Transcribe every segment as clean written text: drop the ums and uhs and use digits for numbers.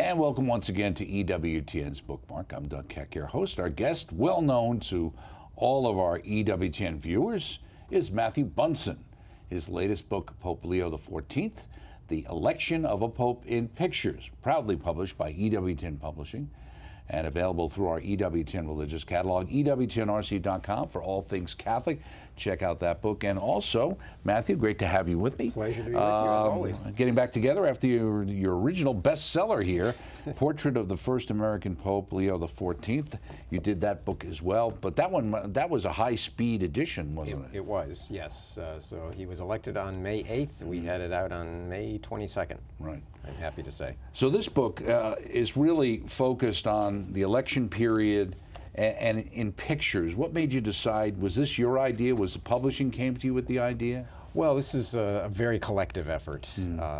And welcome once again to EWTN's Bookmark. I'm Doug Keck, your host. Our guest, well known to all of our EWTN viewers, is Matthew Bunson. His latest book, Pope Leo XIV, The Election of a Pope in Pictures, proudly published by EWTN Publishing and available through our EWTN Religious Catalog, EWTNRC.com for all things Catholic. Check out that book. And also, Matthew, great to have you with me. Pleasure to be with you, as always. Getting back together after your original bestseller here, Portrait of the First American Pope, Leo XIV. You did that book as well, but that was a high-speed edition, wasn't it? It was, yes. So he was elected on May 8th. We had it out on May 22nd. Right. I'm happy to say. So this book is really focused on the election period and in pictures. What made you decide? Was this your idea? Was the publishing came to you with the idea? Well, this is a very collective effort.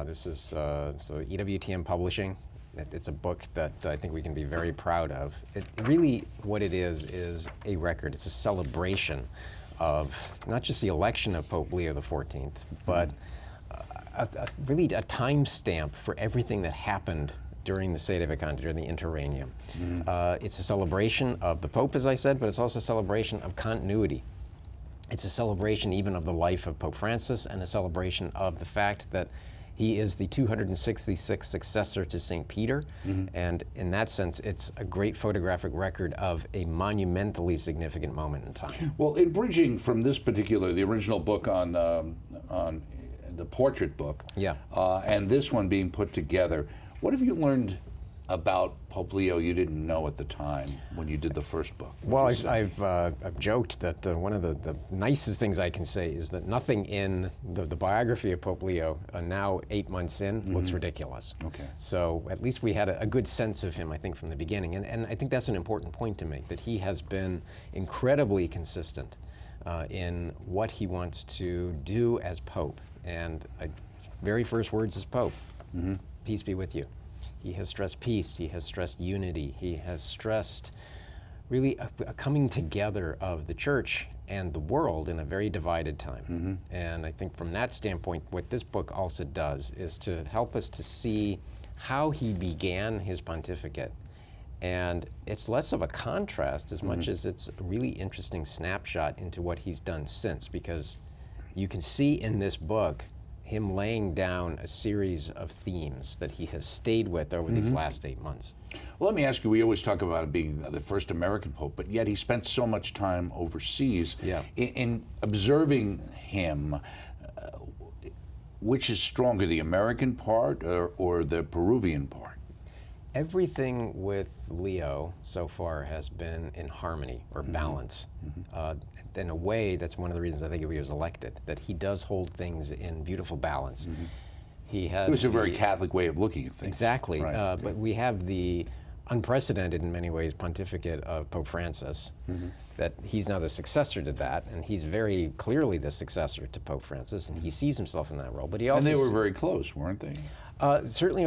This is so EWTN Publishing. It's a book that I think we can be very proud of. Really, what it is a record. It's a celebration of not just the election of Pope Leo XIV, but really a timestamp for everything that happened during the Sede Vacante, during the interregnum. It's a celebration of the Pope, as I said, but it's also a celebration of continuity. It's a celebration even of the life of Pope Francis, and a celebration of the fact that he is the 266th successor to St. Peter, and in that sense, it's a great photographic record of a monumentally significant moment in time. Well, in bridging from this particular, the original book on the portrait book, and this one being put together, what have you learned about Pope Leo you didn't know at the time when you did the first book? Well, I've joked that one of the nicest things I can say is that nothing in the biography of Pope Leo, now 8 months in, looks ridiculous. Okay. So at least we had a good sense of him, I think, from the beginning. And I think that's an important point to make, that he has been incredibly consistent in what he wants to do as Pope. And very first words as Pope, peace be with you. He has stressed peace, he has stressed unity, he has stressed really a coming together of the church and the world in a very divided time. And I think from that standpoint, what this book also does is to help us to see how he began his pontificate. And it's less of a contrast as much as it's a really interesting snapshot into what he's done since, because you can see in this book him laying down a series of themes that he has stayed with over these last 8 months. Well, let me ask you, we always talk about it being the first American Pope, but yet he spent so much time overseas. In observing him, which is stronger, the American part or the Peruvian part? Everything with Leo so far has been in harmony or balance. In a way, that's one of the reasons I think he was elected, that he does hold things in beautiful balance. He has It was a very Catholic way of looking at things. Exactly, Right. but we have the unprecedented, in many ways, pontificate of Pope Francis, that he's now the successor to that, and he's very clearly the successor to Pope Francis, and he sees himself in that role. But he also And they were very close, weren't they? Certainly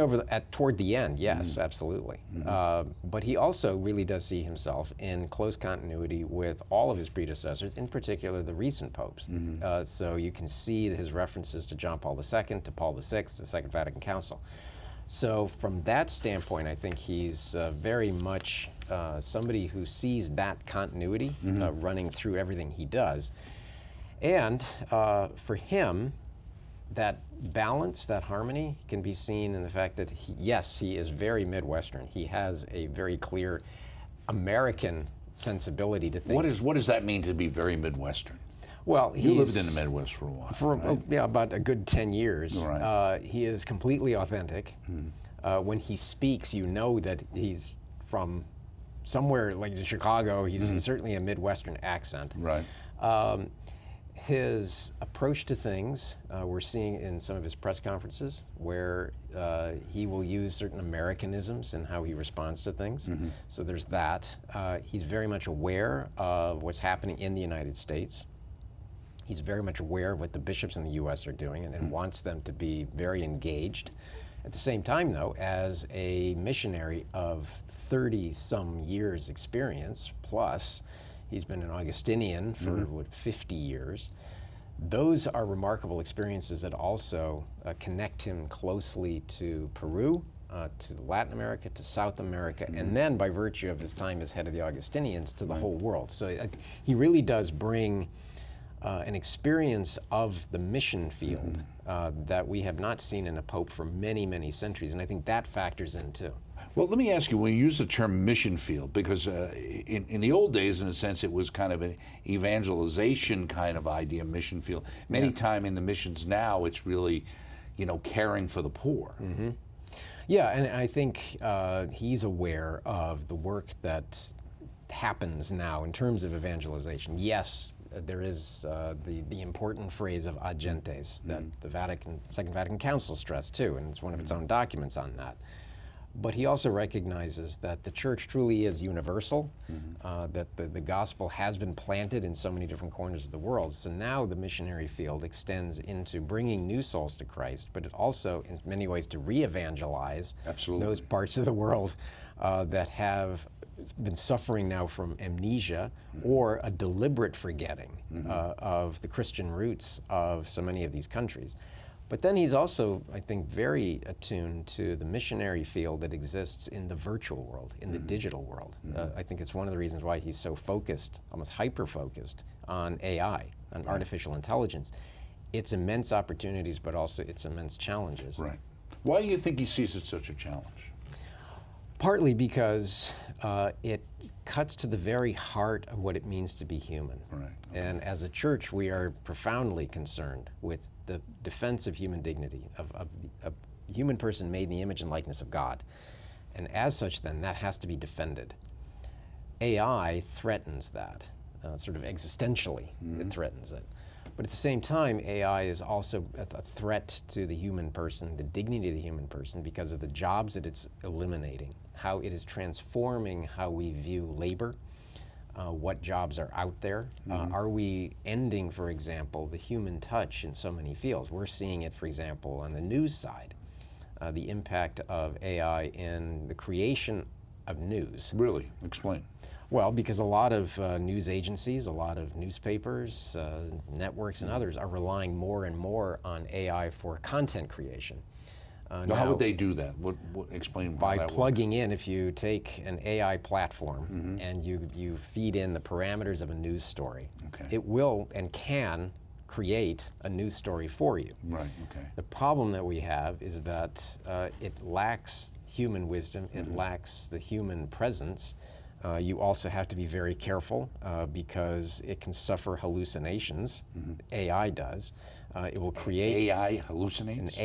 toward the end, yes, absolutely. But he also really does see himself in close continuity with all of his predecessors, in particular the recent popes. So you can see his references to John Paul II, to Paul VI, the Second Vatican Council. So from that standpoint, I think he's very much somebody who sees that continuity running through everything he does. And for him, that balance, that harmony, can be seen in the fact that, yes, he is very Midwestern. He has a very clear American sensibility to things. What does that mean to be very Midwestern? Well, you lived in the Midwest for a while. Right? About a good 10 years. Right. He is completely authentic. When he speaks, you know that he's from somewhere like Chicago. He's certainly a Midwestern accent. Right. His approach to things, we're seeing in some of his press conferences, where he will use certain Americanisms in how he responds to things. So there's that. He's very much aware of what's happening in the United States. He's very much aware of what the bishops in the U.S. are doing, and wants them to be very engaged. At the same time, though, as a missionary of 30-some years experience, plus he's been an Augustinian for 50 years. Those are remarkable experiences that also connect him closely to Peru, to Latin America, to South America, and then by virtue of his time as head of the Augustinians to the whole world. So he really does bring an experience of the mission field that we have not seen in a pope for many, many centuries, and I think that factors in too. Well, let me ask you, when you use the term mission field, because in the old days, in a sense, it was kind of an evangelization kind of idea, mission field. Many time in the missions now, it's really, caring for the poor. Yeah, and I think he's aware of the work that happens now in terms of evangelization. Yes, there is the important phrase of ad gentes that the Second Vatican Council stressed too, and it's one of its own documents on that. But he also recognizes that the church truly is universal, that the gospel has been planted in so many different corners of the world. So now the missionary field extends into bringing new souls to Christ, but it also, in many ways, to re-evangelize those parts of the world that have been suffering now from amnesia or a deliberate forgetting of the Christian roots of so many of these countries. But then he's also, I think, very attuned to the missionary field that exists in the virtual world, in the digital world. I think it's one of the reasons why he's so focused, almost hyper-focused, on AI, on artificial intelligence. Its immense opportunities, but also its immense challenges. Right. Why do you think he sees it such a challenge? Partly because it cuts to the very heart of what it means to be human. Right. And as a church, we are profoundly concerned with the defense of human dignity, of a human person made in the image and likeness of God. And as such, then, that has to be defended. AI threatens that, sort of existentially, it threatens it. But at the same time, AI is also a threat to the human person, the dignity of the human person, because of the jobs that it's eliminating, how it is transforming how we view labor, what jobs are out there. Are we ending, for example, the human touch in so many fields? We're seeing it, for example, on the news side, the impact of AI in the creation of news. Really? Explain. Well, because a lot of news agencies, a lot of newspapers, networks, and others are relying more and more on AI for content creation. Now, how would they do that? Explain why by that plugging in, if you take an AI platform and you feed in the parameters of a news story, it will and can create a news story for you. Right, okay. The problem that we have is that it lacks human wisdom, it lacks the human presence. You also have to be very careful because it can suffer hallucinations. AI does. It will create AI hallucinates.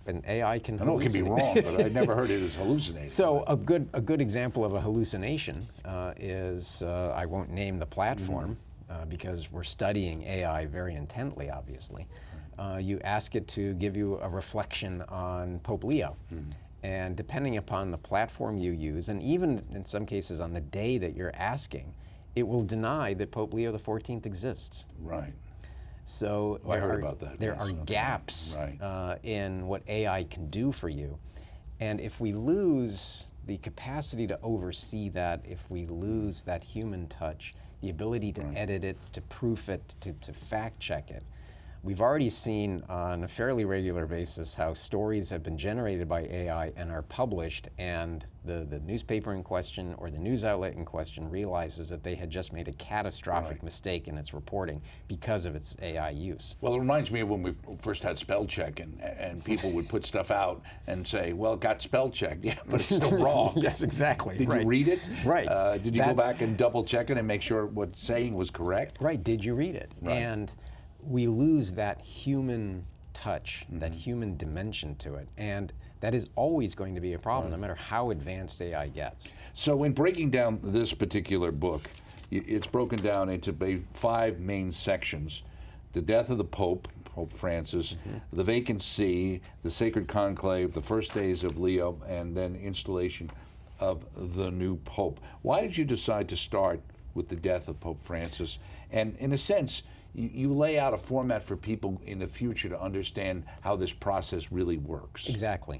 An AI can. I know it can be wrong, but I've never heard it as hallucinating. So a good example of a hallucination is I won't name the platform because we're studying AI very intently, obviously. You ask it to give you a reflection on Pope Leo. And depending upon the platform you use, and even in some cases on the day that you're asking, it will deny that Pope Leo XIV exists. Right. So I heard about that. There are gaps in what AI can do for you. And if we lose the capacity to oversee that, if we lose that human touch, the ability to edit it, to proof it, to fact check it, we've already seen on a fairly regular basis how stories have been generated by AI and are published, and the newspaper in question or the news outlet in question realizes that they had just made a catastrophic mistake in its reporting because of its AI use. Well, it reminds me of when we first had spell check, and people would put stuff out and say, well, it got spell checked. Yeah, but it's still wrong. Yes, exactly. Did you read it? Right. Did you go back and double check it and make sure what it's saying was correct? Right. Did you read it? Right. And we lose that human touch, that human dimension to it. And that is always going to be a problem, no matter how advanced AI gets. So in breaking down this particular book, it's broken down into 5 main sections: the death of the Pope, Pope Francis, the vacant see, the sacred conclave, the first days of Leo, and then installation of the new Pope. Why did you decide to start with the death of Pope Francis? And in a sense, you lay out a format for people in the future to understand how this process really works. Exactly.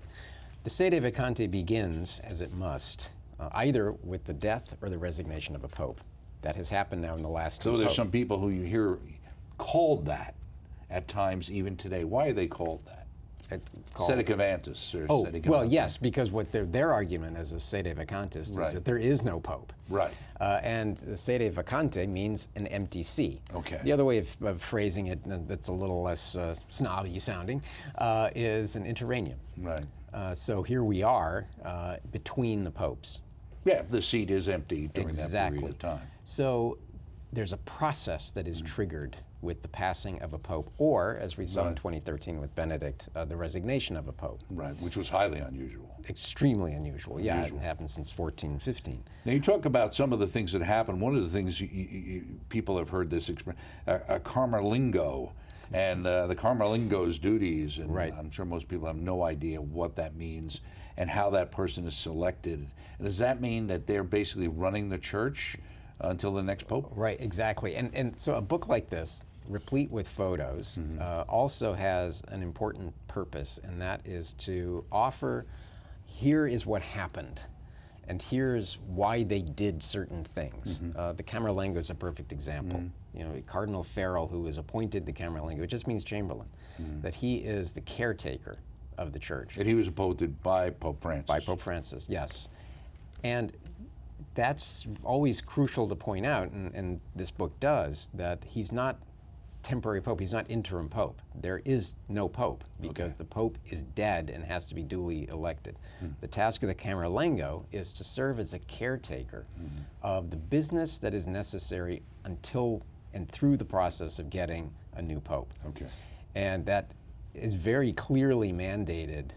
The sede vacante begins, as it must, either with the death or the resignation of a pope. That has happened now in the last 2 So there's popes. some people who you hear called that at times even today. Why are they called that? called. Sedevacantist or Oh, sedevacantist. well, yes, because what their argument as a sede vacantist Right. is that there is no pope. Right. And sede vacante means an empty see. Okay. The other way of phrasing it that's a little less snobby sounding is an interregnum. Right. So here we are between the popes. Yeah, the seat is empty during that Exactly. period of time. So there's a process that is triggered with the passing of a pope, or, as we saw in Right. 2013 with Benedict, the resignation of a pope. Right, which was highly unusual. Extremely unusual. Yeah, it Unusual. happened since 1415. Now, you talk about some of the things that happened. One of the things people have heard this expression, a Camerlingo, and the Camerlingo's duties, and Right. I'm sure most people have no idea what that means and how that person is selected. And does that mean that they're basically running the church until the next pope? Right, exactly. And so a book like this, replete with photos, also has an important purpose, and that is to offer, here is what happened, and here's why they did certain things. The Camerlengo is a perfect example. You know, Cardinal Farrell, who was appointed the Camerlengo, it just means Chamberlain, that he is the caretaker of the church. And he was appointed by Pope Francis. By Pope Francis, yes. And that's always crucial to point out, and this book does, that he's not temporary pope, he's not interim pope. There is no pope because the pope is dead and has to be duly elected. The task of the Camerlengo is to serve as a caretaker of the business that is necessary until and through the process of getting a new pope. Okay. And that is very clearly mandated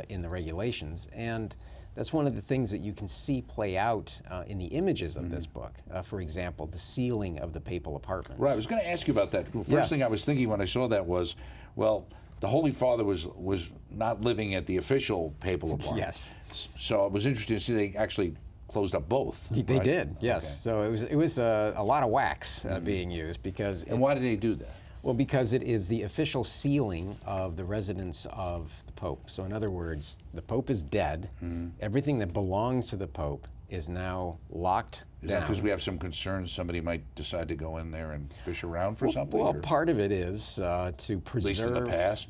in the regulations, and that's one of the things that you can see play out in the images of this book. For example, the ceiling of the papal apartments. Right, I was going to ask you about that. The first thing I was thinking when I saw that was, well, the Holy Father was not living at the official papal apartment. Yes. So it was interesting to see they actually closed up both. They right? did, yes. Okay. So it was a lot of wax being used because. And why did they do that? Well, because it is the official sealing of the residence of the Pope. So in other words, the Pope is dead. Everything that belongs to the Pope is now locked Is down. that because we have some concerns somebody might decide to go in there and fish around for something? Well, or part of it is to at least in preserve. the past?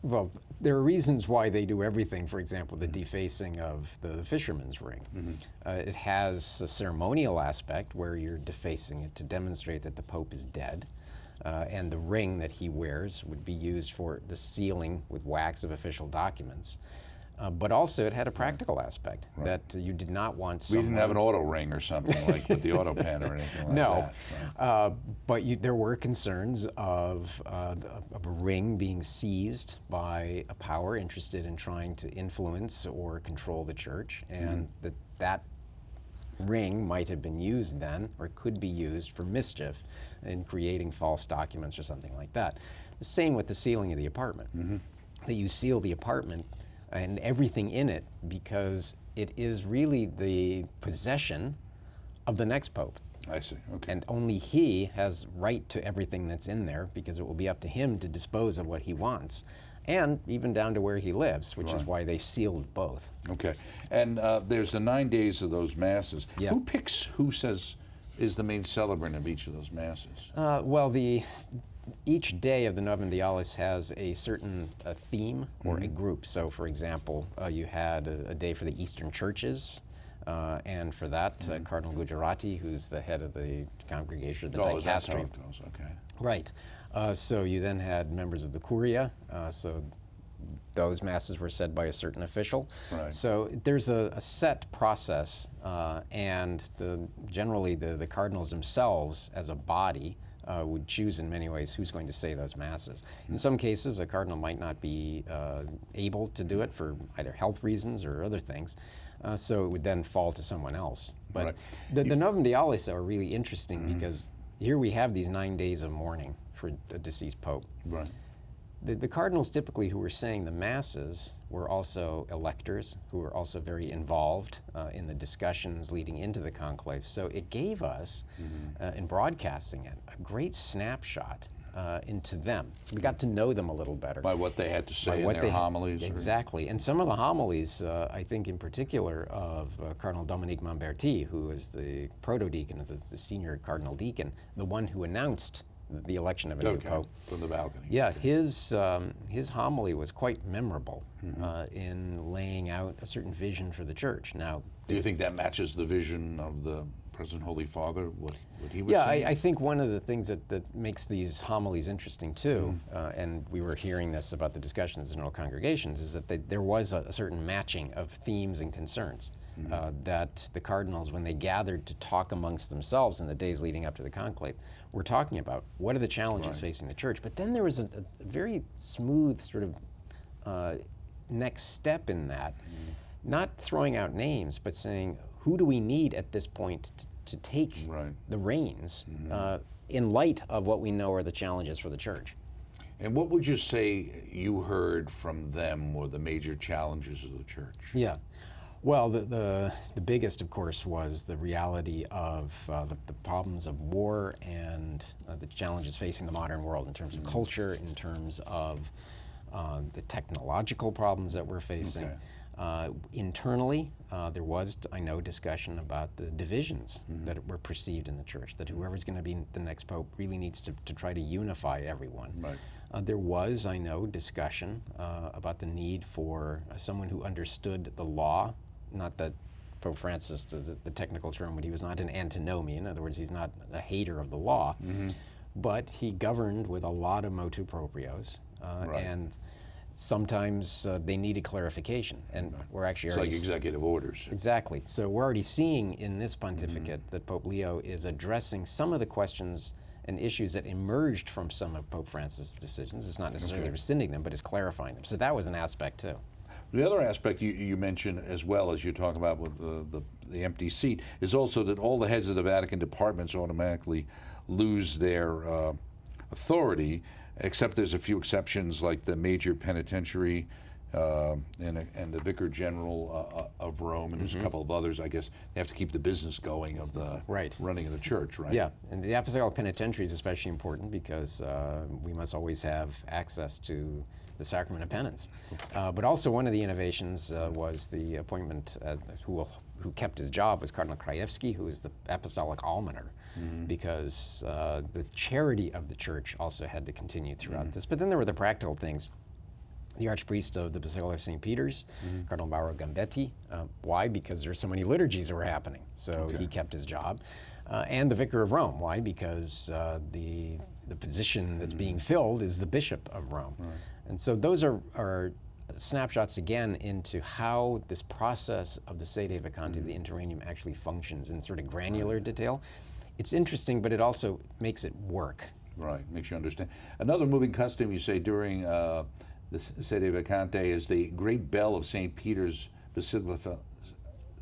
Well, there are reasons why they do everything. For example, the defacing of the fisherman's ring. It has a ceremonial aspect where you're defacing it to demonstrate that the Pope is dead. And the ring that he wears would be used for the sealing with wax of official documents. But also it had a practical aspect that you did not want We someone... didn't have an auto ring or something like with the auto pen or anything like No, that. but there were concerns of a ring being seized by a power interested in trying to influence or control the church, and that ring might have been used then, or could be used for mischief in creating false documents or something like that. The same with the sealing of the apartment. That you seal the apartment and everything in it because it is really the possession of the next pope. I see, okay. And only he has right to everything that's in there because it will be up to him to dispose of what he wants. And even down to where he lives, which is why they sealed both. Okay, and there's the 9 days of those masses. Yeah. Who picks who says is the main celebrant of each of those masses? Well, each day of the Novum Dialis has a certain theme or a group. So, for example, you had a day for the Eastern churches, and for that, Cardinal Gujarati, who's the head of the congregation, the Oh, that's how dicastery. it goes, okay. Right. So you then had members of the Curia, so those masses were said by a certain official. Right. So there's a set process, and generally the cardinals themselves as a body would choose in many ways who's going to say those masses. In some cases, a cardinal might not be able to do it for either health reasons or other things, so it would then fall to someone else. But Right. the Novum Dialis are really interesting because here we have these 9 days of mourning for a deceased pope. Right. The cardinals typically who were saying the masses were also electors who were also very involved in the discussions leading into the conclave. So it gave us, in broadcasting it, a great snapshot into them. We got to know them a little better. By what they had to say in what their they homilies? or- Exactly. And some of the homilies, I think in particular of Cardinal Dominique Mamberti, who is the proto-deacon, the senior cardinal deacon, the one who announced the election of a new pope. From the balcony. Yeah, his homily was quite memorable in laying out a certain vision for the church. Now, do you think that matches the vision of the present Holy Father, what he was yeah, saying? I think one of the things that makes these homilies interesting too, and we were hearing this about the discussions in all congregations, is that there was a certain matching of themes and concerns. That the cardinals, when they gathered to talk amongst themselves in the days leading up to the conclave, were talking about what are the challenges facing the church. But then there was a very smooth sort of next step in that, not throwing out names, but saying, who do we need at this point to take the reins in light of what we know are the challenges for the church? And what would you say you heard from them were the major challenges of the church? Yeah. Well, the biggest, of course, was the reality of the problems of war and the challenges facing the modern world in terms of culture, in terms of the technological problems that we're facing. Internally, there was, I know, discussion about the divisions that were perceived in the church, that whoever's going to be the next pope really needs to try to unify everyone. There was, I know, discussion about the need for someone who understood the law. Not that Pope Francis, the technical term, but he was not an antinomian. In other words, he's not a hater of the law, but he governed with a lot of motu proprios, and sometimes they needed clarification, and we're actually it's already like executive orders. Exactly. So we're already seeing in this pontificate that Pope Leo is addressing some of the questions and issues that emerged from some of Pope Francis' decisions. It's not necessarily rescinding them, but it's clarifying them. So that was an aspect too. The other aspect you mentioned, as well as you talk about with the empty seat, is also that all the heads of the Vatican departments automatically lose their authority, except there's a few exceptions like the major penitentiary and the Vicar General of Rome, and there's a couple of others. I guess they have to keep the business going of the running of the church, right? Yeah, and the apostolic penitentiary is especially important because we must always have access to the sacrament of penance. But also one of the innovations was the appointment, who kept his job was Cardinal Krajewski, who is the apostolic almoner, because the charity of the church also had to continue throughout this. But then there were the practical things. The Archpriest of the Basilica of St. Peter's, Cardinal Mauro Gambetti. Why? Because there's so many liturgies that were happening, so he kept his job. And the Vicar of Rome. Why? Because the position that's being filled is the Bishop of Rome. And so those are snapshots again into how this process of the Sede Vacante, the interregnum, actually functions in sort of granular detail. It's interesting, but it also makes it work. Right, makes you understand. Another moving custom, you say, during the Sede Vacante is the great bell of St. Peter's Basilica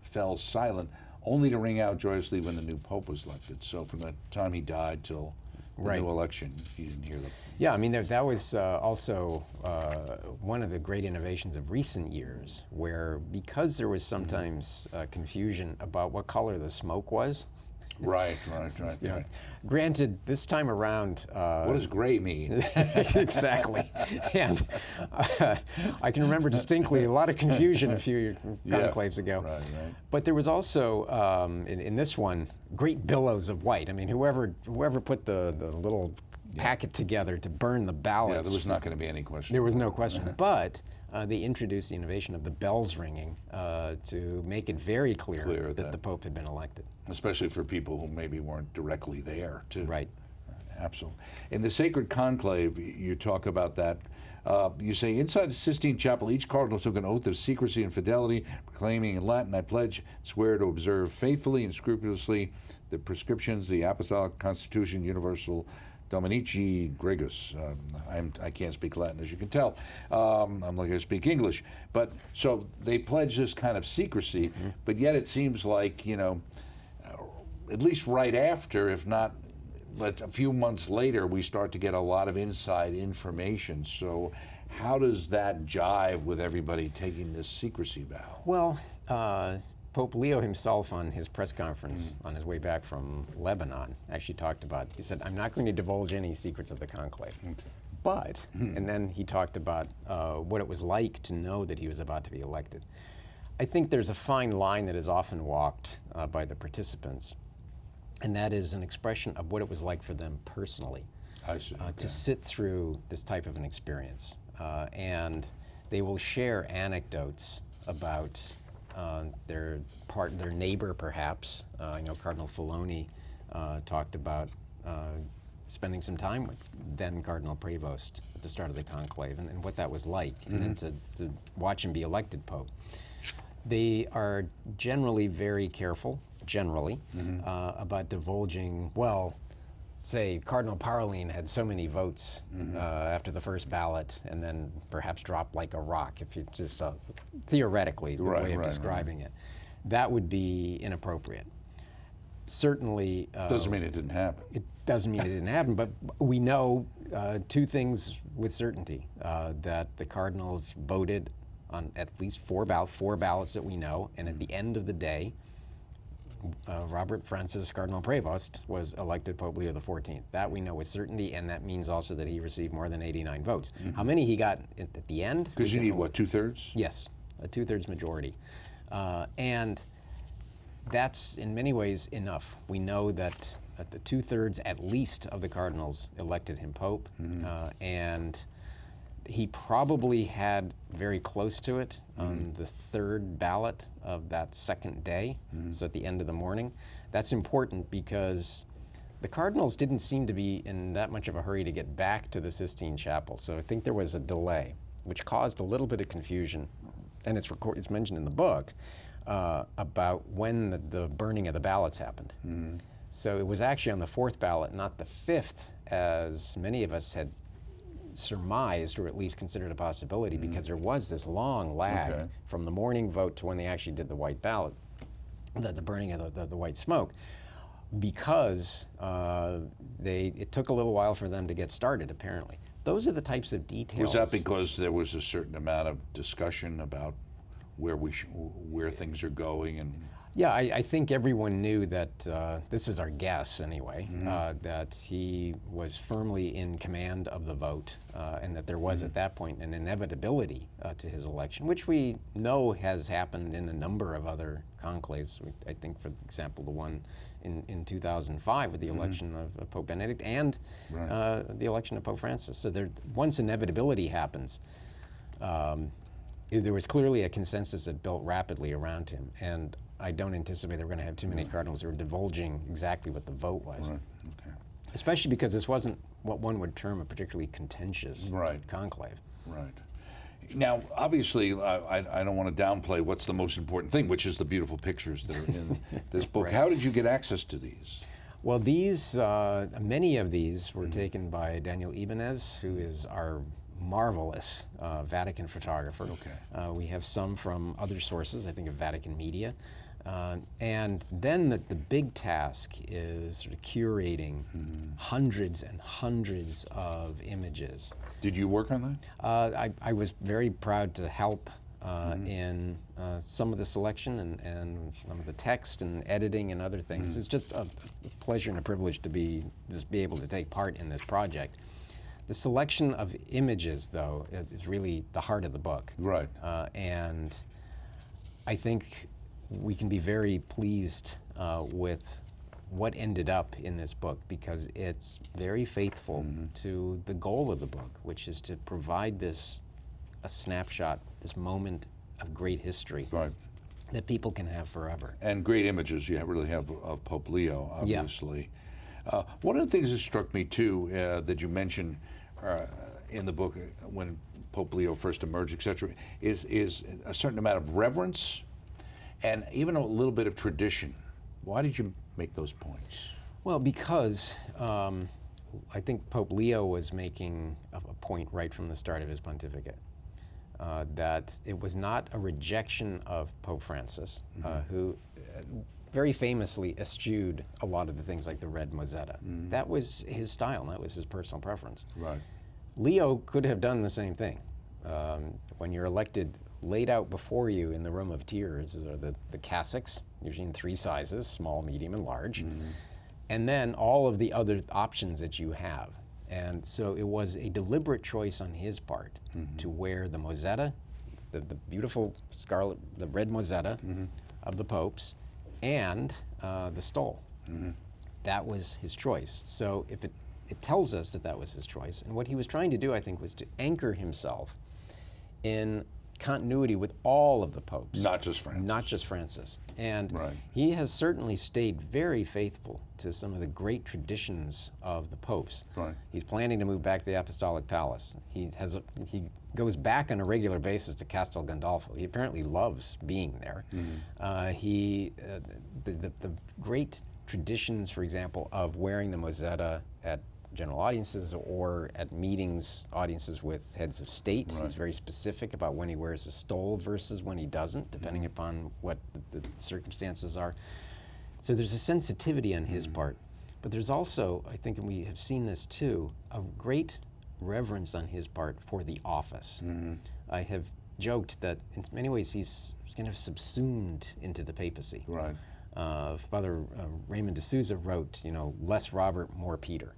fell silent, only to ring out joyously when the new Pope was elected. So from the time he died till the new election, you didn't hear them. Yeah, I mean, that was also one of the great innovations of recent years, where because there was sometimes confusion about what color the smoke was. Right. Granted, this time around... what does gray mean? Exactly. And I can remember distinctly a lot of confusion a few conclaves ago. Right. But there was also, in this one, great billows of white. I mean, whoever put the little packet together to burn the ballots... Yeah, there was not going to be any question. There was no question. But they introduced the innovation of the bells ringing to make it very clear that the Pope had been elected. Especially for people who maybe weren't directly there, too. Right. Absolutely. In the Sacred Conclave, you talk about that. You say, inside the Sistine Chapel, each cardinal took an oath of secrecy and fidelity, proclaiming in Latin, I pledge, swear to observe faithfully and scrupulously the prescriptions, the Apostolic Constitution, Universal Dominici Gregis. I can't speak Latin, as you can tell. I'm like I speak English. But so they pledge this kind of secrecy, but yet it seems like, at least right after, if not a few months later, we start to get a lot of inside information. So how does that jive with everybody taking this secrecy vow? Well, Pope Leo himself on his press conference on his way back from Lebanon actually talked about, he said, I'm not going to divulge any secrets of the conclave. But, and then he talked about what it was like to know that he was about to be elected. I think there's a fine line that is often walked by the participants, and that is an expression of what it was like for them personally. I see. Okay. to sit through this type of an experience. And they will share anecdotes about their neighbor, perhaps. I know Cardinal Filoni talked about spending some time with then Cardinal Prevost at the start of the conclave, and what that was like, and then to watch him be elected Pope. They are generally very careful, about divulging, well, say Cardinal Parolin had so many votes after the first ballot, and then perhaps dropped like a rock, if you just theoretically, the way of describing it. That would be inappropriate. Certainly. Doesn't mean it didn't happen. It doesn't mean it didn't happen, but we know two things with certainty, that the cardinals voted on at least four ballots that we know, and at the end of the day, Robert Francis Cardinal Prevost was elected Pope Leo XIV. That we know with certainty, and that means also that he received more than 89 votes. How many he got at the end? Because you need, what, 2/3? Yes, a 2/3 majority. And that's in many ways enough. We know that the 2/3 at least of the cardinals elected him Pope, and he probably had very close to it on the third ballot of that second day, so at the end of the morning. That's important because the cardinals didn't seem to be in that much of a hurry to get back to the Sistine Chapel, so I think there was a delay, which caused a little bit of confusion, and it's mentioned in the book, about when the burning of the ballots happened. So it was actually on the fourth ballot, not the fifth, as many of us had surmised, or at least considered a possibility, because there was this long lag from the morning vote to when they actually did the white ballot, the burning of the white smoke, because it took a little while for them to get started, apparently. Those are the types of details. Was that because there was a certain amount of discussion about where things are going? And yeah, I think everyone knew that, this is our guess anyway, that he was firmly in command of the vote, and that there was at that point an inevitability to his election, which we know has happened in a number of other conclaves. I think, for example, the one in 2005 with the election of Pope Benedict, and the election of Pope Francis. So once inevitability happens, there was clearly a consensus that built rapidly around him, and I don't anticipate that we're going to have too many cardinals who are divulging exactly what the vote was. Especially because this wasn't what one would term a particularly contentious conclave. Now, obviously, I don't want to downplay what's the most important thing, which is the beautiful pictures that are in this book. How did you get access to these? Well, many of these were taken by Daniel Ibanez, who is our marvelous Vatican photographer. We have some from other sources, I think of Vatican Media. And then the big task is sort of curating hundreds and hundreds of images. Did you work on that? I was very proud to help in some of the selection and some of the text and editing and other things. It's just a pleasure and a privilege to be able to take part in this project. The selection of images, though, is really the heart of the book. And I think we can be very pleased with what ended up in this book, because it's very faithful to the goal of the book, which is to provide a snapshot, this moment of great history that people can have forever. And great images you really have of Pope Leo, obviously. One of the things that struck me, too, that you mentioned in the book when Pope Leo first emerged, etc., is a certain amount of reverence and even a little bit of tradition. Why did you make those points? Well, because I think Pope Leo was making a point right from the start of his pontificate, that it was not a rejection of Pope Francis, who very famously eschewed a lot of the things like the red mozzetta. That was his style, that was his personal preference. Leo could have done the same thing. When you're elected, laid out before you in the room of tears are the cassocks, usually in 3 sizes, small, medium, and large, and then all of the other options that you have. And so it was a deliberate choice on his part to wear the mozzetta, the beautiful scarlet, the red mozzetta of the popes, and the stole. That was his choice. So if it tells us that that was his choice. And what he was trying to do, I think, was to anchor himself in continuity with all of the popes. Not just Francis. Not just Francis. And Right. he has certainly stayed very faithful to some of the great traditions of the popes. Right. He's planning to move back to the Apostolic Palace. He goes back on a regular basis to Castel Gandolfo. He apparently loves being there. The great traditions, for example, of wearing the mozzetta at general audiences or at meetings, audiences with heads of state. Right. He's very specific about when he wears a stole versus when he doesn't, depending upon what the circumstances are. So there's a sensitivity on his part, but there's also, I think, and we have seen this too, a great reverence on his part for the office. I have joked that in many ways he's kind of subsumed into the papacy. Right. Father Raymond de Souza wrote, less Robert, more Peter.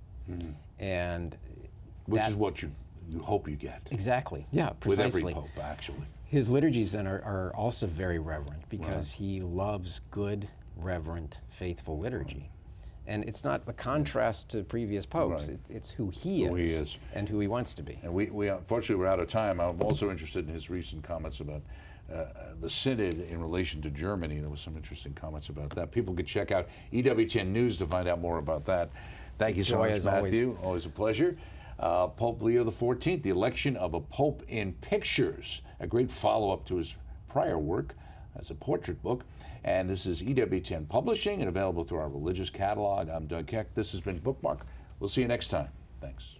And Which is what you hope you get. Exactly, yeah, With precisely. every pope, actually. His liturgies then are also very reverent because he loves good, reverent, faithful liturgy. And it's not a contrast to previous popes, it's who he is and who he wants to be. And we unfortunately, we're out of time. I'm also interested in his recent comments about the Synod in relation to Germany. There was some interesting comments about that. People could check out EWTN News to find out more about that. Thank you so much, Matthew. Always a pleasure. Pope Leo XIV, The Election of a Pope in Pictures, a great follow-up to his prior work as a portrait book. And this is EWTN Publishing and available through our religious catalog. I'm Doug Keck. This has been Bookmark. We'll see you next time. Thanks.